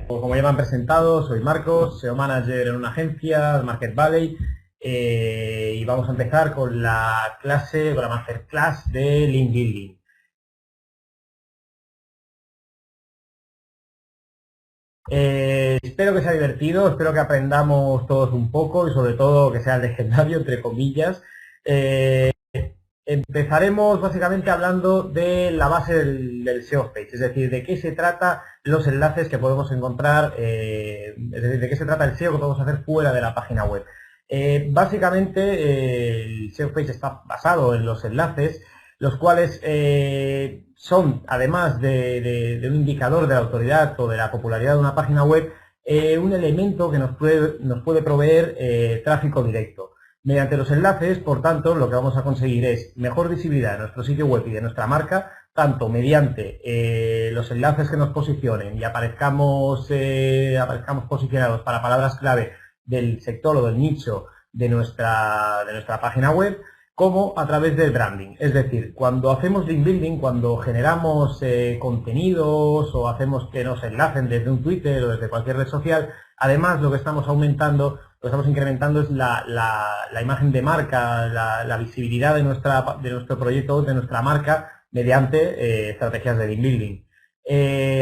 Como ya me han presentado, soy Marcos, SEO Manager en una agencia, Market Valley, y vamos a empezar con la Masterclass de Link Building. Espero que sea divertido, espero que aprendamos todos un poco y sobre todo que sea legendario, entre comillas. Empezaremos básicamente hablando de la base del SEO page, es decir, de qué se trata los enlaces que podemos encontrar, es decir, de qué se trata el SEO que podemos hacer fuera de la página web. Básicamente el SEO page está basado en los enlaces, los cuales son, además de un indicador de la autoridad o de la popularidad de una página web, un elemento que nos puede proveer tráfico directo. Mediante los enlaces, por tanto, lo que vamos a conseguir es mejor visibilidad de nuestro sitio web y de nuestra marca, tanto mediante los enlaces que nos posicionen y aparezcamos posicionados para palabras clave del sector o del nicho de nuestra página web, como a través del branding. Es decir, cuando hacemos link building, cuando generamos contenidos o hacemos que nos enlacen desde un Twitter o desde cualquier red social, además lo que estamos incrementando es la imagen de marca, la visibilidad de nuestro proyecto, de nuestra marca, mediante estrategias de link building.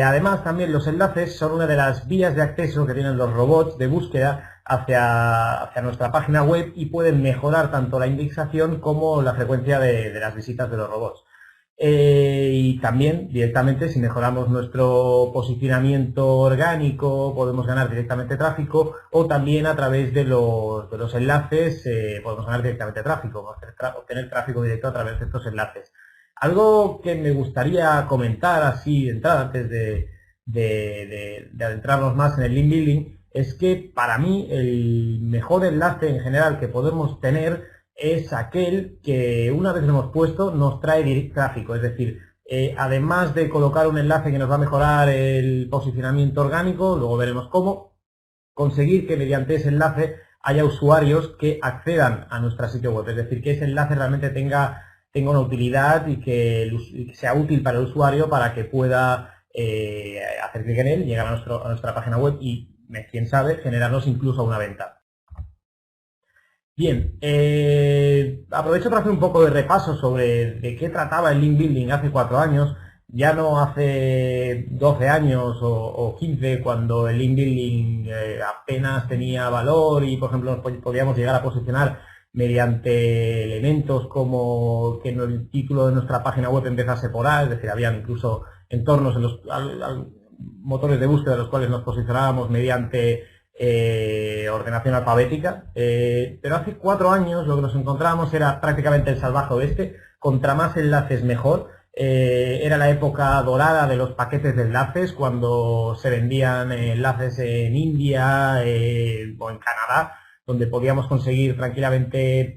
Además, también los enlaces son una de las vías de acceso que tienen los robots de búsqueda hacia nuestra página web y pueden mejorar tanto la indexación como la frecuencia de las visitas de los robots. Y también directamente, si mejoramos nuestro posicionamiento orgánico, podemos ganar directamente tráfico, o también a través de los enlaces podemos ganar directamente tráfico, obtener tráfico directo a través de estos enlaces. Algo que me gustaría comentar así de entrada, antes de adentrarnos más en el link building, es que para mí el mejor enlace en general que podemos tener es aquel que, una vez lo hemos puesto, nos trae tráfico. Es decir, además de colocar un enlace que nos va a mejorar el posicionamiento orgánico, luego veremos cómo, conseguir que mediante ese enlace haya usuarios que accedan a nuestro sitio web. Es decir, que ese enlace realmente tenga una utilidad y que sea útil para el usuario para que pueda hacer clic en él, llegar a nuestra página web y, quién sabe, generarnos incluso una venta. Bien, aprovecho para hacer un poco de repaso sobre de qué trataba el link building hace 4 años, ya no hace 12 años o 15, cuando el link building apenas tenía valor y, por ejemplo, nos podíamos llegar a posicionar mediante elementos como que el título de nuestra página web empezase por A, es decir, habían incluso entornos en los motores de búsqueda en los cuales nos posicionábamos mediante ordenación alfabética, pero hace 4 años lo que nos encontrábamos era prácticamente el salvaje oeste, contra más enlaces mejor. Era la época dorada de los paquetes de enlaces, cuando se vendían enlaces en India o en Canadá, donde podíamos conseguir tranquilamente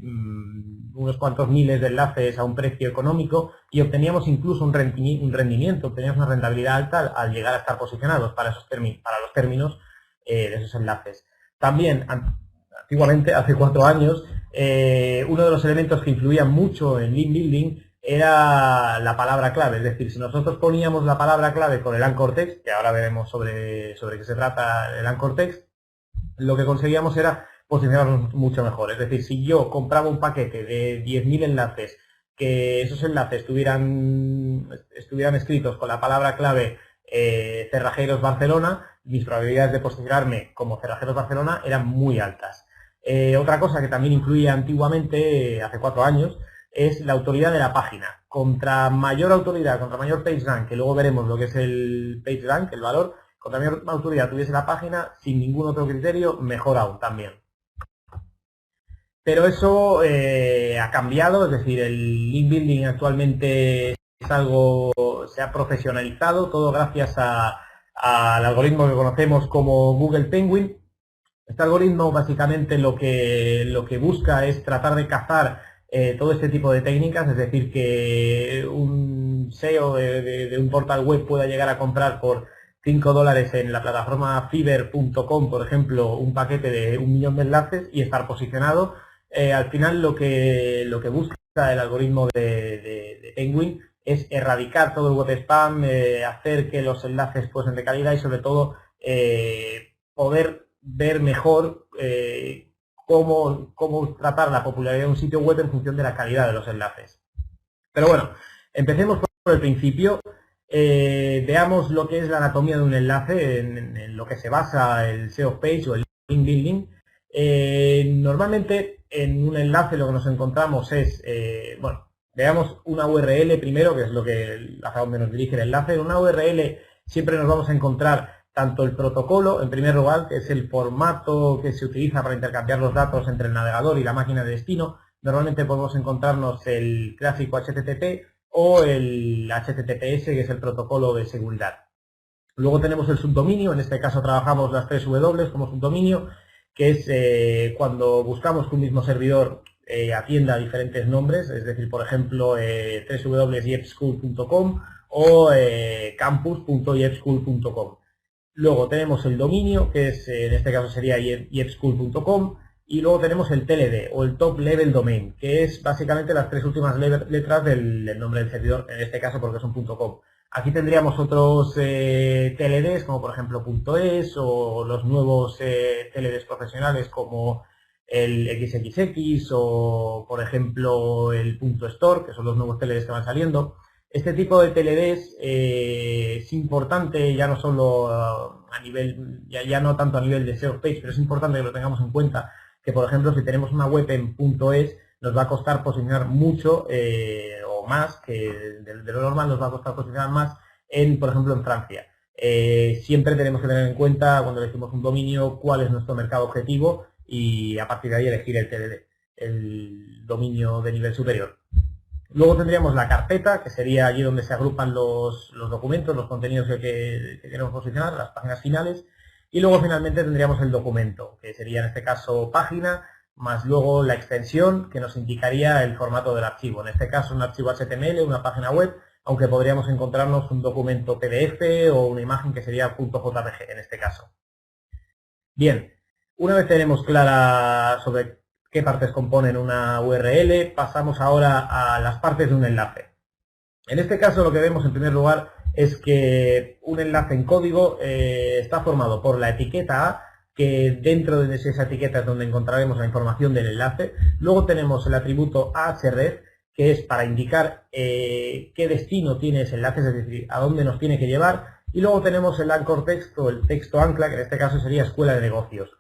unos cuantos miles de enlaces a un precio económico y obteníamos incluso un rendimiento, obteníamos una rentabilidad alta al llegar a estar posicionados para los términos de esos enlaces. También, antiguamente, hace 4 años, uno de los elementos que influían mucho en link building era la palabra clave. Es decir, si nosotros poníamos la palabra clave con el anchor text, que ahora veremos sobre qué se trata el anchor text, lo que conseguíamos era posicionarnos mucho mejor. Es decir, si yo compraba un paquete de 10.000 enlaces, que esos enlaces estuvieran escritos con la palabra clave Cerrajeros Barcelona, mis probabilidades de posicionarme como Cerrajeros Barcelona eran muy altas. Otra cosa que también influía antiguamente, hace 4 años, es la autoridad de la página. Contra mayor autoridad, contra mayor PageRank, que luego veremos lo que es el PageRank, el valor, contra mayor autoridad tuviese la página, sin ningún otro criterio, mejor aún también. Pero eso ha cambiado, es decir, el link building actualmente es algo, se ha profesionalizado, todo gracias al algoritmo que conocemos como Google Penguin. Este algoritmo básicamente lo que busca es tratar de cazar todo este tipo de técnicas, es decir, que un SEO de un portal web pueda llegar a comprar por $5 en la plataforma Fiverr.com, por ejemplo, un paquete de 1 millón de enlaces y estar posicionado. Al final lo que busca el algoritmo de Penguin es erradicar todo el web spam, hacer que los enlaces fuesen de calidad y sobre todo poder ver mejor cómo tratar la popularidad de un sitio web en función de la calidad de los enlaces. Pero bueno, empecemos por el principio. Veamos lo que es la anatomía de un enlace, en lo que se basa el SEO page o el link building. Normalmente en un enlace lo que nos encontramos es, bueno, veamos una URL primero, que es lo que hacia donde nos dirige el enlace. En una URL siempre nos vamos a encontrar tanto el protocolo, en primer lugar, que es el formato que se utiliza para intercambiar los datos entre el navegador y la máquina de destino. Normalmente podemos encontrarnos el clásico HTTP o el HTTPS, que es el protocolo de seguridad. Luego tenemos el subdominio, en este caso trabajamos las 3 W como subdominio, que es cuando buscamos que un mismo servidor atienda diferentes nombres, es decir, por ejemplo, www.yepschool.com o campus.yepschool.com. Luego tenemos el dominio, que es en este caso sería yepschool.com, y luego tenemos el TLD o el Top Level Domain, que es básicamente las 3 últimas letras del nombre del servidor, en este caso porque es un .com. Aquí tendríamos otros TLDs como por ejemplo .es o los nuevos TLDs profesionales como el XXX o por ejemplo el .store, que son los nuevos TLDs que van saliendo. Este tipo de TLDs es importante ya no solo a nivel, ya no tanto a nivel de SEO page, pero es importante que lo tengamos en cuenta, que por ejemplo si tenemos una web en .es nos va a costar posicionar mucho o más, que de lo normal nos va a costar posicionar más en, por ejemplo, en Francia. Siempre tenemos que tener en cuenta cuando elegimos un dominio cuál es nuestro mercado objetivo y a partir de ahí elegir el TLD, el dominio de nivel superior. Luego tendríamos la carpeta, que sería allí donde se agrupan los documentos, los contenidos que queremos posicionar, las páginas finales. Y luego finalmente tendríamos el documento, que sería en este caso página, más luego la extensión, que nos indicaría el formato del archivo. En este caso un archivo HTML, una página web, aunque podríamos encontrarnos un documento PDF o una imagen que sería .jpg en este caso. Bien, una vez tenemos clara sobre qué partes componen una URL, pasamos ahora a las partes de un enlace. En este caso lo que vemos en primer lugar es que un enlace en código está formado por la etiqueta A, que dentro de esa etiqueta es donde encontraremos la información del enlace. Luego tenemos el atributo ahref, que es para indicar qué destino tiene ese enlace, es decir, a dónde nos tiene que llevar. Y luego tenemos el anchor text o el texto ancla, que en este caso sería escuela de negocios.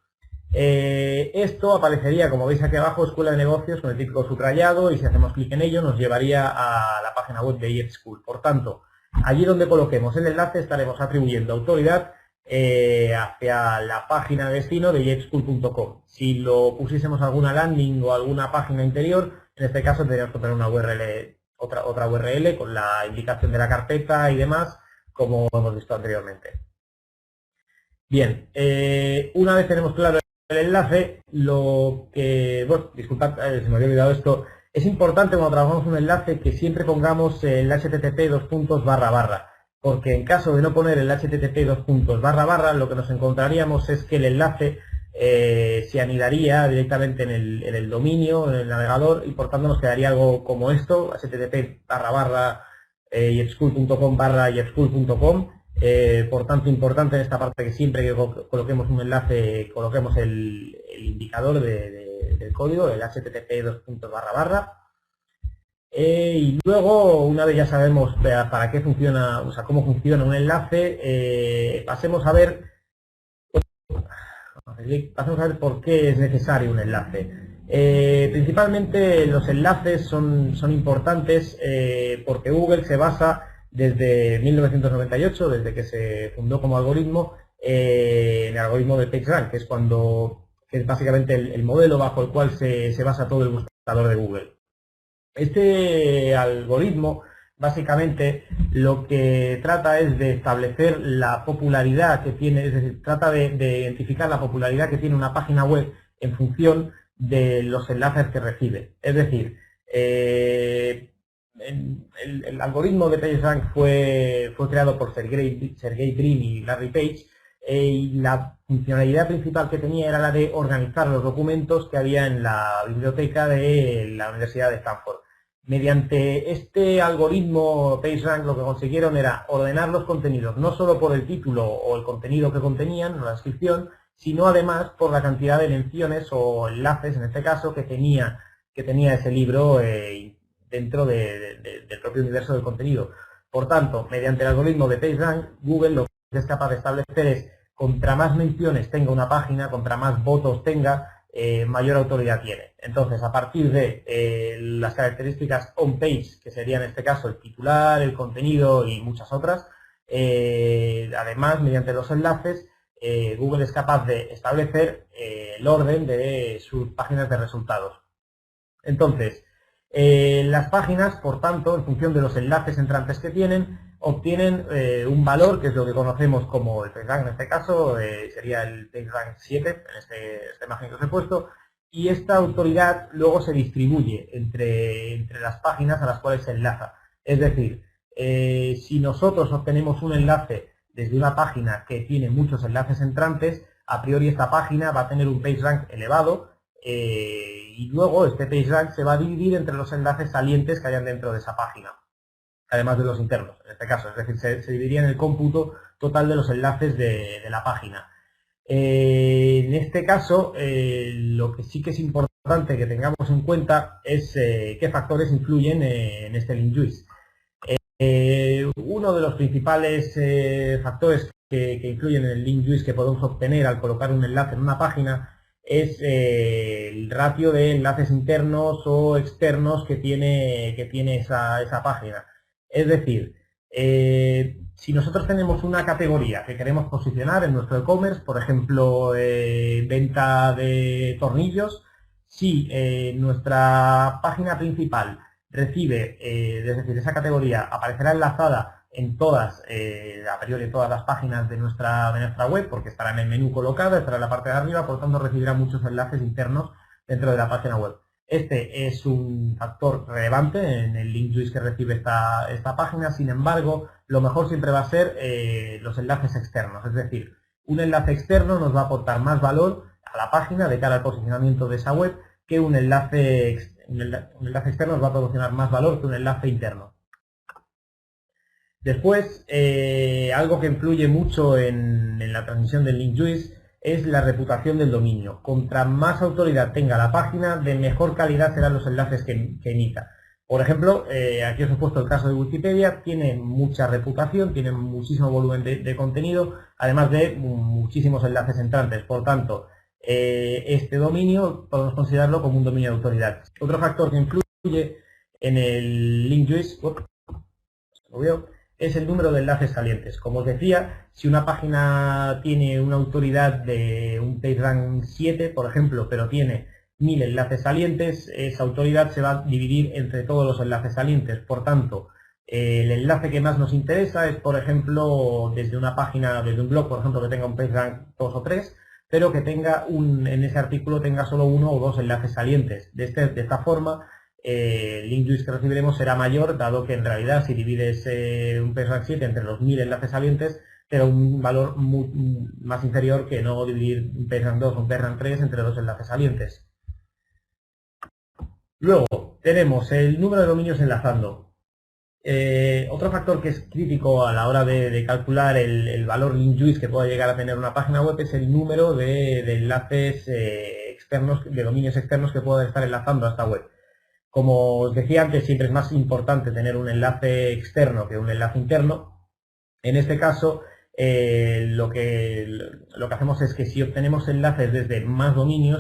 Esto aparecería, como veis aquí abajo, escuela de negocios con el típico subrayado, y si hacemos clic en ello nos llevaría a la página web de YepSchool. Por tanto, allí donde coloquemos el enlace estaremos atribuyendo autoridad hacia la página de destino de yepschool.com. Si lo pusiésemos alguna landing o alguna página interior, en este caso tendríamos que poner una URL, otra URL con la indicación de la carpeta y demás, como hemos visto anteriormente. Bien, una vez tenemos claro el enlace, lo que, bueno, disculpad, se me había olvidado esto, es importante cuando trabajamos un enlace que siempre pongamos el http // porque en caso de no poner el http // lo que nos encontraríamos es que el enlace se anidaría directamente en el dominio, en el navegador, y por tanto nos quedaría algo como esto, http //yepschool.com /yepschool.com. Por tanto, importante en esta parte que siempre que coloquemos un enlace coloquemos el indicador del código, el http // y luego, una vez ya sabemos para qué funciona, o sea, cómo funciona un enlace, pasemos a ver por qué es necesario un enlace. Principalmente los enlaces son importantes porque Google se basa desde 1998, desde que se fundó como algoritmo, en el algoritmo de PageRank, que es básicamente el modelo bajo el cual se basa todo el buscador de Google. Este algoritmo básicamente lo que trata es de establecer la popularidad que tiene, es decir, trata de identificar la popularidad que tiene una página web en función de los enlaces que recibe. Es decir, el algoritmo de PageRank fue creado por Sergey Brin y Larry Page, y la funcionalidad principal que tenía era la de organizar los documentos que había en la biblioteca de la Universidad de Stanford. Mediante este algoritmo PageRank lo que consiguieron era ordenar los contenidos no solo por el título o el contenido que contenían, o la descripción, sino además por la cantidad de menciones o enlaces, en este caso, que tenía ese libro dentro del propio universo del contenido. Por tanto, mediante el algoritmo de PageRank, Google lo que es capaz de establecer es, contra más menciones tenga una página, contra más votos tenga, mayor autoridad tiene. Entonces, a partir de las características on-page, que sería en este caso el titular, el contenido y muchas otras, además, mediante los enlaces, Google es capaz de establecer el orden de sus páginas de resultados. Entonces, las páginas, por tanto, en función de los enlaces entrantes que tienen, obtienen un valor, que es lo que conocemos como el PageRank en este caso, sería el PageRank 7, en esta imagen que os he puesto, y esta autoridad luego se distribuye entre las páginas a las cuales se enlaza. Es decir, si nosotros obtenemos un enlace desde una página que tiene muchos enlaces entrantes, a priori esta página va a tener un PageRank elevado, y luego este PageRank se va a dividir entre los enlaces salientes que hayan dentro de esa página, además de los internos, en este caso. Es decir, se dividiría en el cómputo total de los enlaces de la página. En este caso, lo que sí que es importante que tengamos en cuenta es qué factores influyen en este link juice. Uno de los principales factores que influyen en el link juice que podemos obtener al colocar un enlace en una página es el ratio de enlaces internos o externos que tiene esa página. Es decir, si nosotros tenemos una categoría que queremos posicionar en nuestro e-commerce, por ejemplo, venta de tornillos, si nuestra página principal recibe, es decir, esa categoría aparecerá enlazada en todas, a priori todas las páginas de nuestra web, porque estará en el menú colocada, estará en la parte de arriba, por lo tanto recibirá muchos enlaces internos dentro de la página web. Este es un factor relevante en el link juice que recibe esta página. Sin embargo, lo mejor siempre va a ser los enlaces externos, es decir, un enlace externo nos va a aportar más valor a la página de cara al posicionamiento de esa web que un enlace externo nos va a proporcionar más valor que un enlace interno. Después, algo que influye mucho en la transmisión del link juice es la reputación del dominio. Contra más autoridad tenga la página, de mejor calidad serán los enlaces que emita. Por ejemplo, aquí os he puesto el caso de Wikipedia, tiene mucha reputación, tiene muchísimo volumen de contenido, además de muchísimos enlaces entrantes. Por tanto, este dominio podemos considerarlo como un dominio de autoridad. Otro factor que influye en el link juice es el número de enlaces salientes. Como os decía, si una página tiene una autoridad de un PageRank 7, por ejemplo, pero tiene 1000 enlaces salientes, esa autoridad se va a dividir entre todos los enlaces salientes. Por tanto, el enlace que más nos interesa es, por ejemplo, desde una página, desde un blog, por ejemplo, que tenga un PageRank 2 o 3, pero que tenga en ese artículo tenga solo 1 o 2 enlaces salientes. De esta forma, el link juice que recibiremos será mayor, dado que en realidad si divides un PageRank 7 entre los 1000 enlaces salientes, será un valor más inferior que no dividir un PageRank 2 o un PageRank 3 entre 2 enlaces salientes. Luego, tenemos el número de dominios enlazando. Otro factor que es crítico a la hora de calcular el valor link juice que pueda llegar a tener una página web es el número de enlaces externos, de dominios externos que pueda estar enlazando a esta web. Como os decía antes, siempre es más importante tener un enlace externo que un enlace interno. En este caso, lo que hacemos es que si obtenemos enlaces desde más dominios,